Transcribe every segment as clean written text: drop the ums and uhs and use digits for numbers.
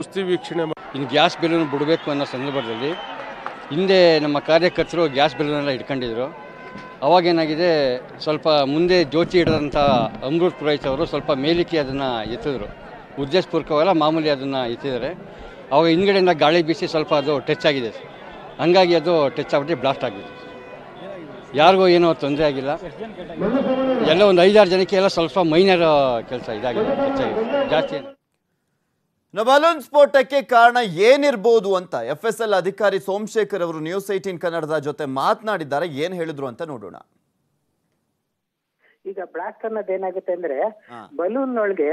ಕುಸ್ತಿ ವೀಕ್ಷಣೆ ಇನ್ನು ಗ್ಯಾಸ್ ಬೆಲೂನ್ ಬಿಡಬೇಕು ಅನ್ನೋ ಸಂದರ್ಭದಲ್ಲಿ ಹಿಂದೆ ನಮ್ಮ ಕಾರ್ಯಕರ್ತರು ಗ್ಯಾಸ್ ಬೆಲೂನೆಲ್ಲ ಇಟ್ಕೊಂಡಿದ್ರು. ಅವಾಗೇನಾಗಿದೆ, ಸ್ವಲ್ಪ ಮುಂದೆ ಜ್ಯೋತಿ ಹಿಡಿದಂಥ ಅಮೃತ್ ಪುರೋಹಿತ್ ಅವರು ಸ್ವಲ್ಪ ಮೇಲಿಕ್ಕೆ ಅದನ್ನು ಎತ್ತಿದ್ರು. ಉದ್ದೇಶಪೂರ್ವಕವಲ್ಲ, ಮಾಮೂಲಿ ಅದನ್ನು ಎತ್ತಿದ್ದಾರೆ. ಅವಾಗ ಹಿಂದ್ಗಡೆಯಿಂದ ಗಾಳಿ ಬೀಸಿ ಸ್ವಲ್ಪ ಅದು ಟಚ್ ಆಗಿದೆ. ಹಂಗಾಗಿ ಅದು ಟಚ್ ಆಗ್ಬಿಟ್ಟು ಬ್ಲಾಸ್ಟ್ ಆಗಿದೆ. ಯಾರಿಗೂ ಏನೋ ತೊಂದರೆ ಆಗಿಲ್ಲ. ಎಲ್ಲ ಒಂದು 5-6 ಜನಕ್ಕೆ ಎಲ್ಲ ಸ್ವಲ್ಪ ಮೈನರ್ ಕೆಲಸ ಇದಾಗಿದೆ, ಹೆಚ್ಚಾಗಿದೆ, ಜಾಸ್ತಿ. ಬಲೂನ್ ಸ್ಫೋಟಕ್ಕೆ ಕಾರಣ ಏನಿರಬಹುದು ಅಂತ FSL ಅಧಿಕಾರಿ ಸೋಮಶೇಖರ್ ಅವರು ನ್ಯೂಸ್ 18 ಕನ್ನಡದ ಜೊತೆ ಮಾತನಾಡಿದ್ದಾರೆ. ಏನ್ ಹೇಳಿದ್ರು ಅಂತ ನೋಡೋಣ. ಈಗ ಬ್ಲಾಸ್ಟ್ ಅನ್ನೋದು ಏನಾಗುತ್ತೆ ಅಂದ್ರೆ, ಬಲೂನ್ ಒಳಗೆ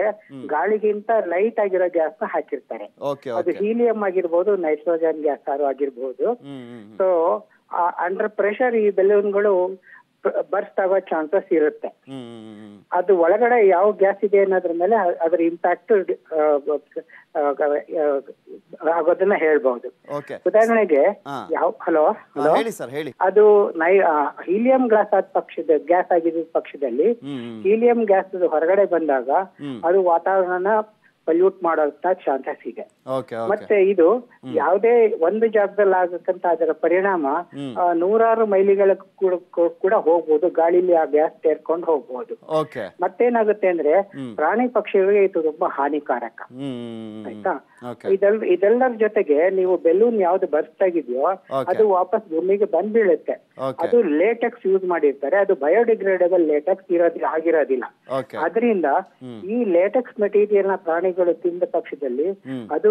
ಗಾಳಿಗಿಂತ ಲೈಟ್ ಆಗಿರೋ ಗ್ಯಾಸ್ ನ ಹಾಕಿರ್ತಾರೆ. ಅದು ಹೀಲಿಯಂ ಆಗಿರ್ಬೋದು, ನೈಟ್ರೋಜನ್ ಗ್ಯಾಸ್ ಆಗಿರ್ಬೋದು. ಸೊ ಅಂಡರ್ ಪ್ರೆಷರ್ ಈ ಬೆಲೂನ್ಗಳು ಬರ್ಸ್ಟ್ ಆಗೋ ಚಾನ್ಸಸ್ ಇರುತ್ತೆ. ಅದು ಒಳಗಡೆ ಯಾವ ಗ್ಯಾಸ್ ಇದೆ ಅನ್ನೋದ್ರ ಮೇಲೆ ಅದರ ಇಂಪ್ಯಾಕ್ಟ್ ಆಗೋದನ್ನ ಹೇಳ್ಬಹುದು. ಉದಾಹರಣೆಗೆ ಹಲೋ ಅದು ಹೀಲಿಯಂ ಗ್ಯಾಸ್ ಆಗಿದ್ದ ಪಕ್ಷದಲ್ಲಿ ಹೀಲಿಯಂ ಗ್ಯಾಸ್ ಹೊರಗಡೆ ಬಂದಾಗ ಅದು ವಾತಾವರಣ ಪಲ್ಯೂಟ್ ಮಾಡೋಂತ ಚಾನ್ಸಸ್ ಇದೆ. ಮತ್ತೆ ಇದು ಯಾವುದೇ ಒಂದು ಜಾಗದಲ್ಲಿ ಆಗಕ್ಕಂತ ಅದರ ಪರಿಣಾಮ 100 ಮೈಲಿಗಳ ಕೂಡ ಹೋಗ್ಬೋದು. ಗಾಳಿಲಿ ಆ ಗ್ಯಾಸ್ ಸೇರ್ಕೊಂಡು ಹೋಗ್ಬೋದು. ಮತ್ತೇನಾಗುತ್ತೆ ಅಂದ್ರೆ, ಪ್ರಾಣಿ ಪಕ್ಷಿಗಳಿಗೆ ಇದು ತುಂಬಾ ಹಾನಿಕಾರಕ. ಆಯ್ತಾ? ಇದೆಲ್ಲರ ಜೊತೆಗೆ ನೀವು ಬೆಲೂನ್ ಯಾವ್ದು ಬರ್ಸ್ತಾಗಿದ್ಯೋ ಅದು ವಾಪಸ್ ಭೂಮಿಗೆ ಬಂದ್ ಬೀಳುತ್ತೆ. ಅದು ಲೇಟೆಕ್ಸ್ ಯೂಸ್ ಮಾಡಿರ್ತಾರೆ. ಅದು ಬಯೋಡಿಗ್ರೇಡಬಲ್ ಲೇಟೆಕ್ಸ್ ಆಗಿರೋದಿಲ್ಲ. ಅದರಿಂದ ಈ ಲೇಟೆಕ್ಸ್ ಮೆಟೀರಿಯಲ್ ನ ಪ್ರಾಣಿಗಳು ತಿಂದ ಪಕ್ಷದಲ್ಲಿ ಅದು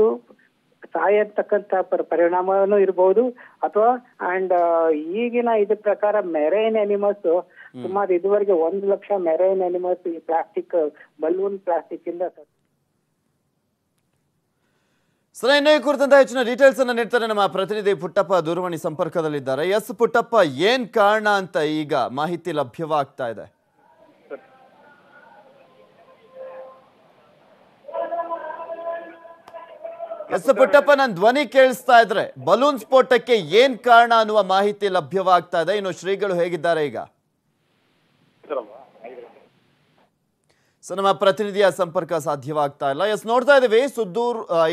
ಸಾಯತಕ್ಕಂತ ಪರಿಣಾಮನೂ ಇರಬಹುದು. ಅಥವಾ ಈಗಿನ ಇದ್ರ ಪ್ರಕಾರ ಮೆರೈನ್ ಅನಿಮಲ್ಸ್ ಸುಮಾರು ಇದುವರೆಗೆ 1 ಲಕ್ಷ ಮೆರೈನ್ ಅನಿಮಲ್ಸ್ ಈ ಪ್ಲಾಸ್ಟಿಕ್ ಬಲೂನ್ ಪ್ಲಾಸ್ಟಿಕ್ ಇಂದ. ಸರ್, ಇನ್ನೂ ಈ ಕುರಿತಂತೆ ಹೆಚ್ಚಿನ ಡೀಟೇಲ್ಸ್ ಅನ್ನ ನೀಡ್ತಾರೆ ನಮ್ಮ ಪ್ರತಿನಿಧಿ ಪುಟ್ಟಪ್ಪ ದೂರವಾಣಿ ಸಂಪರ್ಕದಲ್ಲಿದ್ದಾರೆ. ಎಸ್ ಪುಟ್ಟಪ್ಪ, ಏನ್ ಕಾರಣ ಅಂತ ಈಗ ಮಾಹಿತಿ ಲಭ್ಯವಾಗ್ತಾ ಇದೆ? ಎಸ್ ಪುಟ್ಟಪ್ಪ, ನನ್ನ ಧ್ವನಿ ಕೇಳಿಸ್ತಾ ಇದ್ರೆ ಬಲೂನ್ ಸ್ಫೋಟಕ್ಕೆ ಏನ್ ಕಾರಣ ಅನ್ನುವ ಮಾಹಿತಿ ಲಭ್ಯವಾಗ್ತಾ ಇದೆ. ಇನ್ನು ಶ್ರೀಗಳು ಹೇಗಿದ್ದಾರೆ ಈಗ? ಸೊ ನಮ್ಮ ಪ್ರತಿನಿಧಿಯ ಸಂಪರ್ಕ ಸಾಧ್ಯವಾಗ್ತಾ ಇಲ್ಲ. ಎಸ್, ನೋಡ್ತಾ ಇದ್ದೀವಿ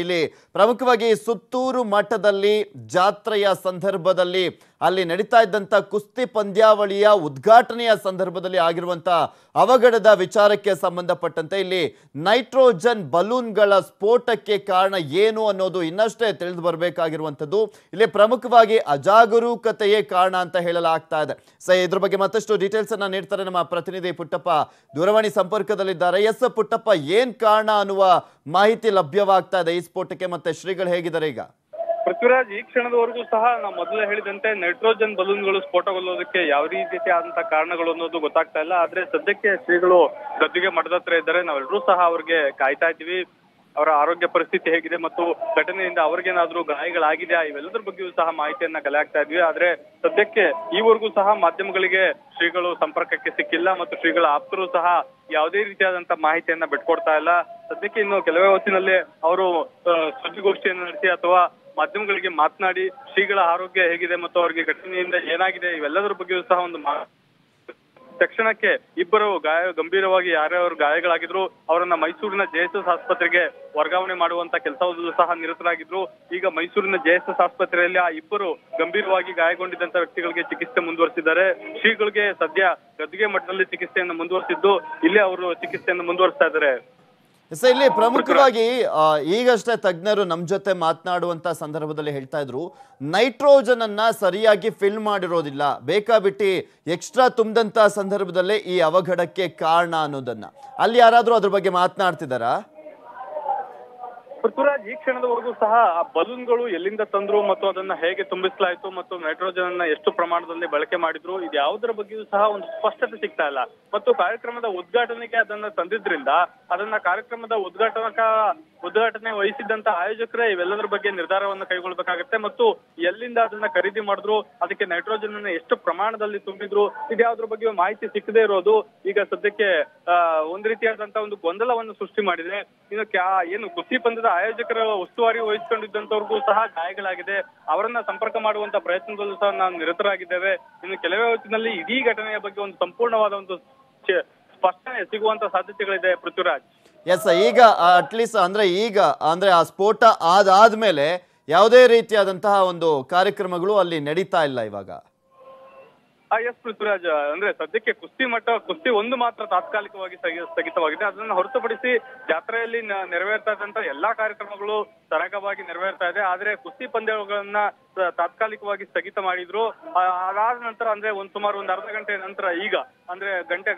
ಇಲ್ಲಿ ಪ್ರಮುಖವಾಗಿ ಸುತ್ತೂರು ಮಠದಲ್ಲಿ ಜಾತ್ರೆಯ ಸಂದರ್ಭದಲ್ಲಿ ಅಲ್ಲಿ ನಡೀತಾ ಇದ್ದಂಥ ಕುಸ್ತಿ ಪಂದ್ಯಾವಳಿಯ ಉದ್ಘಾಟನೆಯ ಸಂದರ್ಭದಲ್ಲಿ ಆಗಿರುವಂಥ ಅವಘಡದ ವಿಚಾರಕ್ಕೆ ಸಂಬಂಧಪಟ್ಟಂತೆ ಇಲ್ಲಿ ನೈಟ್ರೋಜನ್ ಬಲೂನ್ಗಳ ಸ್ಫೋಟಕ್ಕೆ ಕಾರಣ ಏನು ಅನ್ನೋದು ಇನ್ನಷ್ಟೇ ತಿಳಿದು ಬರಬೇಕಾಗಿರುವಂಥದ್ದು. ಇಲ್ಲಿ ಪ್ರಮುಖವಾಗಿ ಅಜಾಗರೂಕತೆಯೇ ಕಾರಣ ಅಂತ ಹೇಳಲಾಗ್ತಾ ಇದೆ. ಸೊ ಇದ್ರ ಬಗ್ಗೆ ಮತ್ತಷ್ಟು ಡೀಟೇಲ್ಸ್ ಅನ್ನ ನೀಡ್ತಾರೆ ನಮ್ಮ ಪ್ರತಿನಿಧಿ ಪುಟ್ಟಪ್ಪ ದೂರವಾಣಿ ಸಂಪರ್ಕದಲ್ಲಿದ್ದಾರೆ. ಎಸ್ ಪುಟ್ಟಪ್ಪ, ಏನ್ ಕಾರಣ ಅನ್ನುವ ಮಾಹಿತಿ ಲಭ್ಯವಾಗ್ತಾ ಇದೆ ಈ ಸ್ಫೋಟಕ್ಕೆ, ಮತ್ತೆ ಶ್ರೀಗಳು ಹೇಗಿದ್ದಾರೆ ಈಗ? ಪೃಥ್ವಿರಾಜ್, ಈ ಕ್ಷಣದವರೆಗೂ ಸಹ ನಾವು ಮೊದಲೇ ಹೇಳಿದಂತೆ ನೈಟ್ರೋಜನ್ ಬಲೂನ್ಗಳು ಸ್ಫೋಟಗೊಳ್ಳೋದಕ್ಕೆ ಯಾವ ರೀತಿಯಾದಂತಹ ಕಾರಣಗಳು ಅನ್ನೋದು ಗೊತ್ತಾಗ್ತಾ ಇಲ್ಲ. ಆದ್ರೆ ಸದ್ಯಕ್ಕೆ ಶ್ರೀಗಳು ಗದ್ದುಗೆ ಮಠದ ಹತ್ರ ಇದ್ದಾರೆ. ನಾವೆಲ್ಲರೂ ಸಹ ಅವ್ರಿಗೆ ಕಾಯ್ತಾ ಇದ್ದೀವಿ. ಅವರ ಆರೋಗ್ಯ ಪರಿಸ್ಥಿತಿ ಹೇಗಿದೆ ಮತ್ತು ಘಟನೆಯಿಂದ ಅವ್ರಿಗೇನಾದ್ರೂ ಗಾಯಗಳಾಗಿದೆಯಾ, ಇವೆಲ್ಲದ್ರ ಬಗ್ಗೆಯೂ ಸಹ ಮಾಹಿತಿಯನ್ನ ಕಲೆ ಹಾಕ್ತಾ ಇದ್ವಿ. ಆದ್ರೆ ಸದ್ಯಕ್ಕೆ ಈವರೆಗೂ ಸಹ ಮಾಧ್ಯಮಗಳಿಗೆ ಶ್ರೀಗಳು ಸಂಪರ್ಕಕ್ಕೆ ಸಿಕ್ಕಿಲ್ಲ ಮತ್ತು ಶ್ರೀಗಳ ಆಪ್ತರು ಸಹ ಯಾವುದೇ ರೀತಿಯಾದಂತಹ ಮಾಹಿತಿಯನ್ನ ಬಿಟ್ಕೊಡ್ತಾ ಇಲ್ಲ. ಸದ್ಯಕ್ಕೆ ಇನ್ನು ಕೆಲವೇ ಹೊತ್ತಿನಲ್ಲಿ ಅವರು ಸುದ್ದಿಗೋಷ್ಠಿಯನ್ನು ನಡೆಸಿ ಅಥವಾ ಮಾಧ್ಯಮಗಳಿಗೆ ಮಾತನಾಡಿ ಶ್ರೀಗಳ ಆರೋಗ್ಯ ಹೇಗಿದೆ ಮತ್ತು ಅವರಿಗೆ ಘಟನೆಯಿಂದ ಏನಾಗಿದೆ ಇವೆಲ್ಲದರ ಬಗ್ಗೆಯೂ ಸಹ ಒಂದು ತಕ್ಷಣಕ್ಕೆ ಇಬ್ಬರು ಗಂಭೀರವಾಗಿ ಯಾರ್ಯಾರು ಗಾಯಗಳಾಗಿದ್ರು ಅವರನ್ನ ಮೈಸೂರಿನ JSS ಆಸ್ಪತ್ರೆಗೆ ವರ್ಗಾವಣೆ ಮಾಡುವಂತ ಕೆಲಸದಲ್ಲೂ ಸಹ ನಿರತರಾಗಿದ್ರು. ಈಗ ಮೈಸೂರಿನ JSS ಆಸ್ಪತ್ರೆಯಲ್ಲಿ ಆ ಇಬ್ಬರು ಗಂಭೀರವಾಗಿ ಗಾಯಗೊಂಡಿದ್ದಂತ ವ್ಯಕ್ತಿಗಳಿಗೆ ಚಿಕಿತ್ಸೆ ಮುಂದುವರೆಸಿದ್ದಾರೆ. ಶ್ರೀಗಳಿಗೆ ಸದ್ಯ ಗದ್ದುಗೆ ಮಠದಲ್ಲಿ ಚಿಕಿತ್ಸೆಯನ್ನು ಮುಂದುವರೆಸಿದ್ದು ಇಲ್ಲಿ ಅವರು ಚಿಕಿತ್ಸೆಯನ್ನು ಮುಂದುವರಿಸ್ತಾ ಇದ್ದಾರೆ. ಇಲ್ಲಿ ಪ್ರಮುಖವಾಗಿ ಈಗಷ್ಟೇ ತಜ್ಞರು ನಮ್ಮ ಜೊತೆ ಮಾತನಾಡುವಂತ ಸಂದರ್ಭದಲ್ಲಿ ಹೇಳ್ತಾ ಇದ್ರು, ನೈಟ್ರೋಜನ್ ಅನ್ನ ಸರಿಯಾಗಿ ಫಿಲ್ ಮಾಡಿರೋದಿಲ್ಲ, ಬೇಕಾಬಿಟ್ಟಿ ಎಕ್ಸ್ಟ್ರಾ ತುಂಬಿದಂತ ಸಂದರ್ಭದಲ್ಲೇ ಈ ಅವಘಡಕ್ಕೆ ಕಾರಣ ಅನ್ನೋದನ್ನ. ಅಲ್ಲಿ ಯಾರಾದ್ರೂ ಅದ್ರ ಬಗ್ಗೆ ಮಾತನಾಡ್ತಿದಾರಾ? ಪೃಥ್ವಿರಾಜ್, ಈ ಕ್ಷಣದವರೆಗೂ ಸಹ ಆ ಬಲೂನ್ಗಳು ಎಲ್ಲಿಂದ ತಂದ್ರು ಮತ್ತು ಅದನ್ನ ಹೇಗೆ ತುಂಬಿಸಲಾಯಿತು ಮತ್ತು ನೈಟ್ರೋಜನ್ ಅನ್ನ ಎಷ್ಟು ಪ್ರಮಾಣದಲ್ಲಿ ಬಳಕೆ ಮಾಡಿದ್ರು ಇದು ಯಾವುದರ ಬಗ್ಗೆಯೂ ಸಹ ಒಂದು ಸ್ಪಷ್ಟತೆ ಸಿಗ್ತಾ ಇಲ್ಲ. ಮತ್ತು ಕಾರ್ಯಕ್ರಮದ ಉದ್ಘಾಟನೆಗೆ ಅದನ್ನ ತಂದಿದ್ರಿಂದ ಅದನ್ನ ಕಾರ್ಯಕ್ರಮದ ಉದ್ಘಾಟನೆ ವಹಿಸಿದ್ದಂತ ಆಯೋಜಕರೇ ಇವೆಲ್ಲದರ ಬಗ್ಗೆ ನಿರ್ಧಾರವನ್ನು ಕೈಗೊಳ್ಳಬೇಕಾಗುತ್ತೆ. ಮತ್ತು ಎಲ್ಲಿಂದ ಅದನ್ನ ಖರೀದಿ ಮಾಡಿದ್ರು, ಅದಕ್ಕೆ ನೈಟ್ರೋಜನ್ ಅನ್ನ ಎಷ್ಟು ಪ್ರಮಾಣದಲ್ಲಿ ತುಂಬಿದ್ರು, ಇದ್ಯಾವುದ್ರ ಬಗ್ಗೆ ಮಾಹಿತಿ ಸಿಕ್ಕದೇ ಇರೋದು ಈಗ ಸದ್ಯಕ್ಕೆ ಒಂದ್ ರೀತಿಯಾದಂತಹ ಒಂದು ಗೊಂದಲವನ್ನು ಸೃಷ್ಟಿ ಮಾಡಿದೆ. ಇನ್ನು ಏನು ಕುಸ್ತಿ ಪಂದ್ಯದ ಆಯೋಜಕರ ಉಸ್ತುವಾರಿ ವಹಿಸಿಕೊಂಡಿದ್ದಂತವ್ರಿಗೂ ಸಹ ಗಾಯಗಳಾಗಿದೆ. ಅವರನ್ನ ಸಂಪರ್ಕ ಮಾಡುವಂತ ಪ್ರಯತ್ನದಲ್ಲೂ ಸಹ ನಾವು ನಿರತರಾಗಿದ್ದೇವೆ. ಇನ್ನು ಕೆಲವೇ ಹೊತ್ತಿನಲ್ಲಿ ಇಡೀ ಘಟನೆಯ ಬಗ್ಗೆ ಒಂದು ಸಂಪೂರ್ಣವಾದ ಒಂದು ಸ್ಪಷ್ಟನೆ ಸಿಗುವಂತ ಸಾಧ್ಯತೆಗಳಿದೆ ಪೃಥ್ವಿರಾಜ್. ಎಸ್, ಈಗ ಅಟ್ಲೀಸ್ಟ್ ಅಂದ್ರೆ ಈಗ ಅಂದ್ರೆ ಆ ಸ್ಫೋಟ ಆದ್ಮೇಲೆ ಯಾವುದೇ ರೀತಿಯಾದಂತಹ ಒಂದು ಕಾರ್ಯಕ್ರಮಗಳು ಅಲ್ಲಿ ನಡೀತಾ ಇಲ್ಲ ಇವಾಗ. ಎಸ್ ಪೃಥ್ವಿರಾಜ್, ಅಂದ್ರೆ ಸದ್ಯಕ್ಕೆ ಕುಸ್ತಿ ಒಂದು ಮಾತ್ರ ತಾತ್ಕಾಲಿಕವಾಗಿ ಸ್ಥಗಿತವಾಗಿದೆ. ಅದನ್ನು ಹೊರತುಪಡಿಸಿ ಜಾತ್ರೆಯಲ್ಲಿ ನೆರವೇರ್ತಾ ಇದ್ದಂತ ಎಲ್ಲಾ ಕಾರ್ಯಕ್ರಮಗಳು ಸರಾಗವಾಗಿ ನೆರವೇರ್ತಾ ಇದೆ. ಆದ್ರೆ ಕುಸ್ತಿ ಪಂದ್ಯಗಳನ್ನ ತಾತ್ಕಾಲಿಕವಾಗಿ ಸ್ಥಗಿತ ಮಾಡಿದ್ರು. ಅದಾದ ನಂತರ ಅಂದ್ರೆ ಸುಮಾರು ಒಂದು ಅರ್ಧ ಗಂಟೆ ನಂತರ ಈಗ ಅಂದ್ರೆ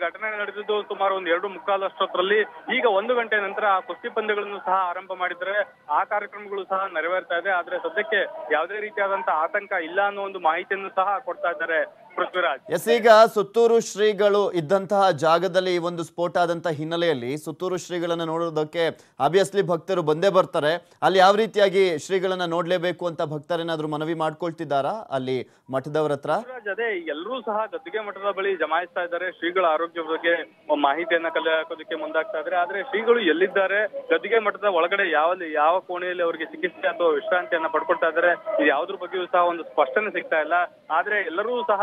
ಘಟನೆ ನಡೆದಿದ್ದು ಸುಮಾರು 2:45 ಅಷ್ಟೊತ್ತರಲ್ಲಿ. ಈಗ 1 ಗಂಟೆ ನಂತರ ಆ ಕುಸ್ತಿ ಪಂದ್ಯಗಳನ್ನು ಸಹ ಆರಂಭ ಮಾಡಿದ್ರೆ ಆ ಕಾರ್ಯಕ್ರಮಗಳು ಸಹ ನೆರವೇರ್ತಾ ಇದೆ. ಆದ್ರೆ ಸದ್ಯಕ್ಕೆ ಯಾವುದೇ ರೀತಿಯಾದಂತ ಆತಂಕ ಇಲ್ಲ ಅನ್ನೋ ಒಂದು ಮಾಹಿತಿಯನ್ನು ಸಹ ಕೊಡ್ತಾ ಇದ್ದಾರೆ ಪೃಥ್ವಿರಾಜ್. ಎಸ್, ಈಗ ಸುತ್ತೂರು ಶ್ರೀಗಳು ಇದ್ದಂತಹ ಜಾಗದಲ್ಲಿ ಈ ಒಂದು ಸ್ಫೋಟ ಆದಂತಹ ಹಿನ್ನೆಲೆಯಲ್ಲಿ ಸುತ್ತೂರು ಶ್ರೀಗಳನ್ನ ನೋಡೋದಕ್ಕೆ ಆಬ್ವಿಯಸ್ಲಿ ಭಕ್ತರು ಬಂದೇ ಬರ್ತಾರೆ. ಅಲ್ಲಿ ಯಾವ ರೀತಿಯಾಗಿ ಶ್ರೀಗಳನ್ನ ನೋಡ್ಲೇಬೇಕು ಅಂತ ಭಕ್ತರೇನಾದ್ರೂ ಮನವಿ ಮಾಡ್ಕೊಳ್ತಿದ್ದಾರಾ ಅಲ್ಲಿ ಮಠದವರ ಹತ್ರ? ಅದೇ ಎಲ್ಲರೂ ಸಹ ಗದ್ದುಗೆ ಮಠದ ಬಳಿ ಜಮಾಯಿಸ್ತಾ ಇದ್ದಾರೆ. ಶ್ರೀಗಳ ಆರೋಗ್ಯ ಬಗ್ಗೆ ಮಾಹಿತಿಯನ್ನ ಕಲೆ ಹಾಕೋದಕ್ಕೆ ಮುಂದಾಗ್ತಾ ಇದ್ದಾರೆ. ಆದ್ರೆ ಶ್ರೀಗಳು ಎಲ್ಲಿದ್ದಾರೆ, ಗದ್ದುಗೆ ಮಠದ ಒಳಗಡೆ ಯಾವ ಕೋಣೆಯಲ್ಲಿ ಅವರಿಗೆ ಚಿಕಿತ್ಸೆ ಅಥವಾ ವಿಶ್ರಾಂತಿಯನ್ನ ಪಡ್ಕೊಳ್ತಾ ಇದ್ದಾರೆ, ಇದು ಯಾವುದ್ರ ಬಗ್ಗೆಯೂ ಸಹ ಒಂದು ಸ್ಪಷ್ಟನೆ ಸಿಗ್ತಾ ಇಲ್ಲ. ಆದ್ರೆ ಎಲ್ಲರೂ ಸಹ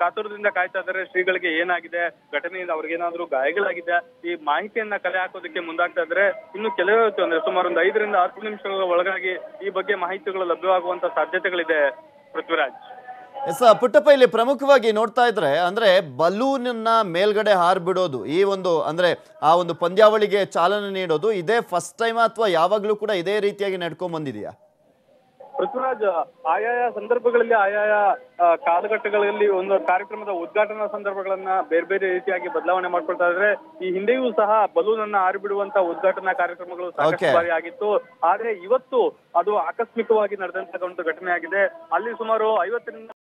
ಕಾತುರದಿಂದ ಕಾಯ್ತಾ ಇದ್ದಾರೆ ಶ್ರೀಗಳಿಗೆ ಏನಾಗಿದೆ, ಘಟನೆಯಿಂದ ಅವ್ರಿಗೇನಾದ್ರೂ ಗಾಯಗಳಾಗಿದೆ, ಈ ಮಾಹಿತಿಯನ್ನ ಕಲೆ ಹಾಕೋದಕ್ಕೆ ಮುಂದಾಗ್ತಾ ಇದ್ದಾರೆ. ಇನ್ನು ಕೆಲವೇ ಹೊತ್ತು ಅಂದ್ರೆ ಸುಮಾರು 5 ರಿಂದ 10 ನಿಮಿಷಗಳ ಒಳಗಾಗಿ ಈ ಬಗ್ಗೆ ಮಾಹಿತಿಗಳು ಲಭ್ಯವಾಗುವಂತ ಸಾಧ್ಯತೆಗಳಿದೆ ಪೃಥ್ವಿರಾಜ್. ಎಸ್ ಪುಟ್ಟಪ್ಪ, ಇಲ್ಲಿ ಪ್ರಮುಖವಾಗಿ ನೋಡ್ತಾ ಇದ್ರೆ ಅಂದ್ರೆ ಬಲೂನ್ನ ಮೇಲ್ಗಡೆ ಹಾರ್ಬಿಡೋದು, ಈ ಒಂದು ಅಂದ್ರೆ ಆ ಒಂದು ಪಂದ್ಯಾವಳಿಗೆ ಚಾಲನೆ ನೀಡೋದು ಇದೇ ಫಸ್ಟ್ ಟೈಮ್ ಅಥವಾ ಯಾವಾಗ್ಲೂ ಕೂಡ ಇದೇ ರೀತಿಯಾಗಿ ನಡ್ಕೊಂಡ್ ಬಂದಿದೆಯಾ? ಪೃಥ್ವಿರಾಜ್, ಆಯಾಯ ಸಂದರ್ಭಗಳಲ್ಲಿ ಆಯಾಯ ಕಾಲಘಟ್ಟಗಳಲ್ಲಿ ಒಂದು ಕಾರ್ಯಕ್ರಮದ ಉದ್ಘಾಟನಾ ಸಂದರ್ಭಗಳನ್ನ ಬೇರೆ ಬೇರೆ ರೀತಿಯಾಗಿ ಬದಲಾವಣೆ ಮಾಡ್ಕೊಳ್ತಾ ಇದ್ರೆ ಈ ಹಿಂದೆಯೂ ಸಹ ಬಲೂನ್ ಅನ್ನ ಹಾರಿಬಿಡುವಂತ ಉದ್ಘಾಟನಾ ಕಾರ್ಯಕ್ರಮಗಳು ಸಾಕಷ್ಟು ಬಾರಿ ಆಗಿತ್ತು. ಆದ್ರೆ ಇವತ್ತು ಅದು ಆಕಸ್ಮಿಕವಾಗಿ ನಡೆದಂತಹ ಒಂದು ಘಟನೆ ಆಗಿದೆ. ಅಲ್ಲಿ ಸುಮಾರು 50 ರಿಂದ